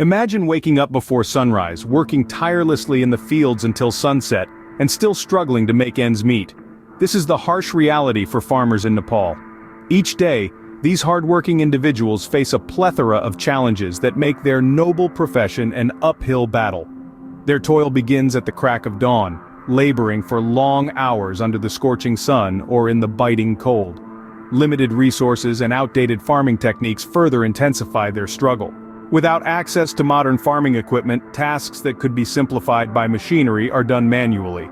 Imagine waking up before sunrise, working tirelessly in the fields until sunset, and still struggling to make ends meet. This is the harsh reality for farmers in Nepal. Each day, these hardworking individuals face a plethora of challenges that make their noble profession an uphill battle. Their toil begins at the crack of dawn, laboring for long hours under the scorching sun or in the biting cold. Limited resources and outdated farming techniques further intensify their struggle. Without access to modern farming equipment, tasks that could be simplified by machinery are done manually,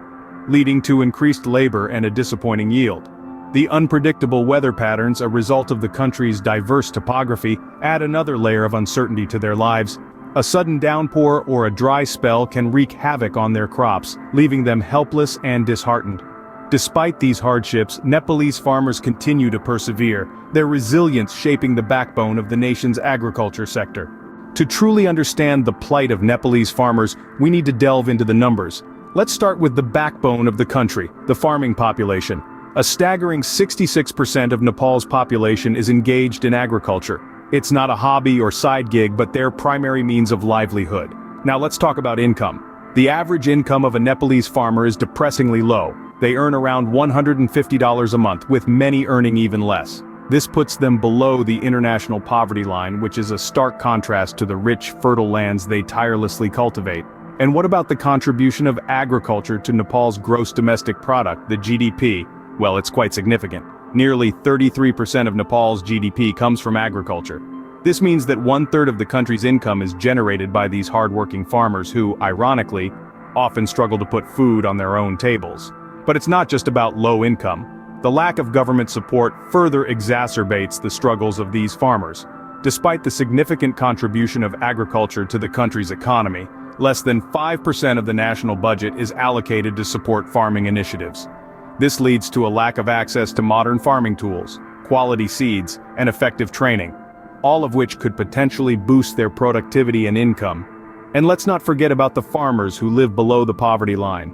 leading to increased labor and a disappointing yield. The unpredictable weather patterns, a result of the country's diverse topography, add another layer of uncertainty to their lives. A sudden downpour or a dry spell can wreak havoc on their crops, leaving them helpless and disheartened. Despite these hardships, Nepalese farmers continue to persevere, their resilience shaping the backbone of the nation's agriculture sector. To truly understand the plight of Nepalese farmers, we need to delve into the numbers. Let's start with the backbone of the country, the farming population. A staggering 66% of Nepal's population is engaged in agriculture. It's not a hobby or side gig, but their primary means of livelihood. Now let's talk about income. The average income of a Nepalese farmer is depressingly low. They earn around $150 a month, with many earning even less. This puts them below the international poverty line, which is a stark contrast to the rich, fertile lands they tirelessly cultivate. And what about the contribution of agriculture to Nepal's gross domestic product, the GDP? Well, it's quite significant. Nearly 33% of Nepal's GDP comes from agriculture. This means that 1/3 of the country's income is generated by these hardworking farmers who, ironically, often struggle to put food on their own tables. But it's not just about low income. The lack of government support further exacerbates the struggles of these farmers. Despite the significant contribution of agriculture to the country's economy, less than 5% of the national budget is allocated to support farming initiatives. This leads to a lack of access to modern farming tools, quality seeds, and effective training, all of which could potentially boost their productivity and income. And let's not forget about the farmers who live below the poverty line.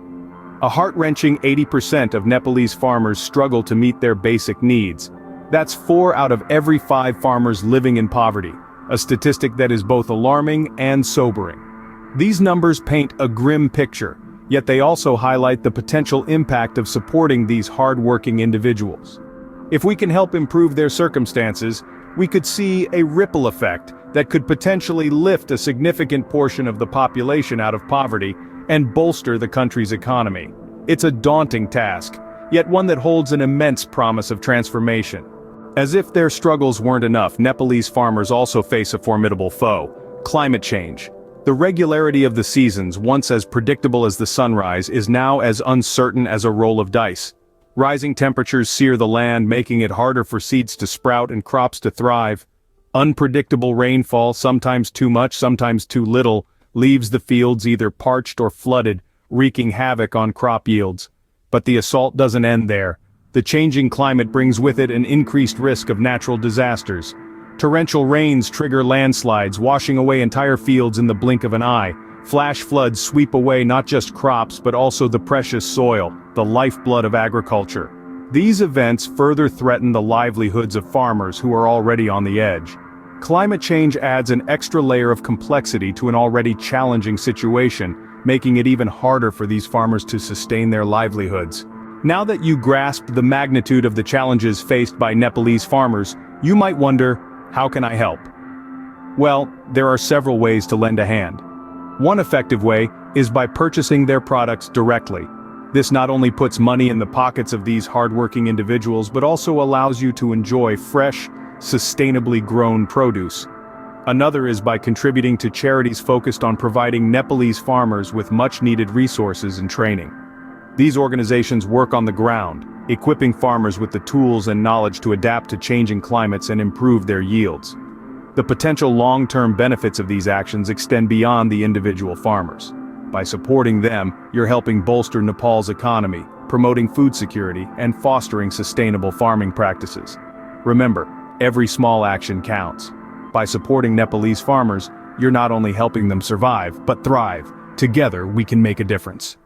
A heart-wrenching 80% of Nepalese farmers struggle to meet their basic needs. That's 4 out of every 5 farmers living in poverty, a statistic that is both alarming and sobering. These numbers paint a grim picture, yet they also highlight the potential impact of supporting these hard-working individuals. If we can help improve their circumstances, we could see a ripple effect that could potentially lift a significant portion of the population out of poverty and bolster the country's economy. It's a daunting task, yet one that holds an immense promise of transformation. As if their struggles weren't enough, Nepalese farmers also face a formidable foe: climate change. The regularity of the seasons, once as predictable as the sunrise, is now as uncertain as a roll of dice. Rising temperatures sear the land, making it harder for seeds to sprout and crops to thrive. Unpredictable rainfall, sometimes too much, sometimes too little, leaves the fields either parched or flooded, wreaking havoc on crop yields. But the assault doesn't end there. The changing climate brings with it an increased risk of natural disasters. Torrential rains trigger landslides, washing away entire fields in the blink of an eye. Flash floods sweep away not just crops but also the precious soil, the lifeblood of agriculture. These events further threaten the livelihoods of farmers who are already on the edge. Climate change adds an extra layer of complexity to an already challenging situation, making it even harder for these farmers to sustain their livelihoods. Now that you grasp the magnitude of the challenges faced by Nepalese farmers, you might wonder, how can I help? Well, there are several ways to lend a hand. One effective way is by purchasing their products directly. This not only puts money in the pockets of these hardworking individuals but also allows you to enjoy fresh, sustainably grown produce. Another is by contributing to charities focused on providing Nepalese farmers with much-needed resources and training. These organizations work on the ground, equipping farmers with the tools and knowledge to adapt to changing climates and improve their yields. The potential long-term benefits of these actions extend beyond the individual farmers. By supporting them, you're helping bolster Nepal's economy, promoting food security, and fostering sustainable farming practices. Remember, every small action counts. By supporting Nepalese farmers, you're not only helping them survive, but thrive. Together, we can make a difference.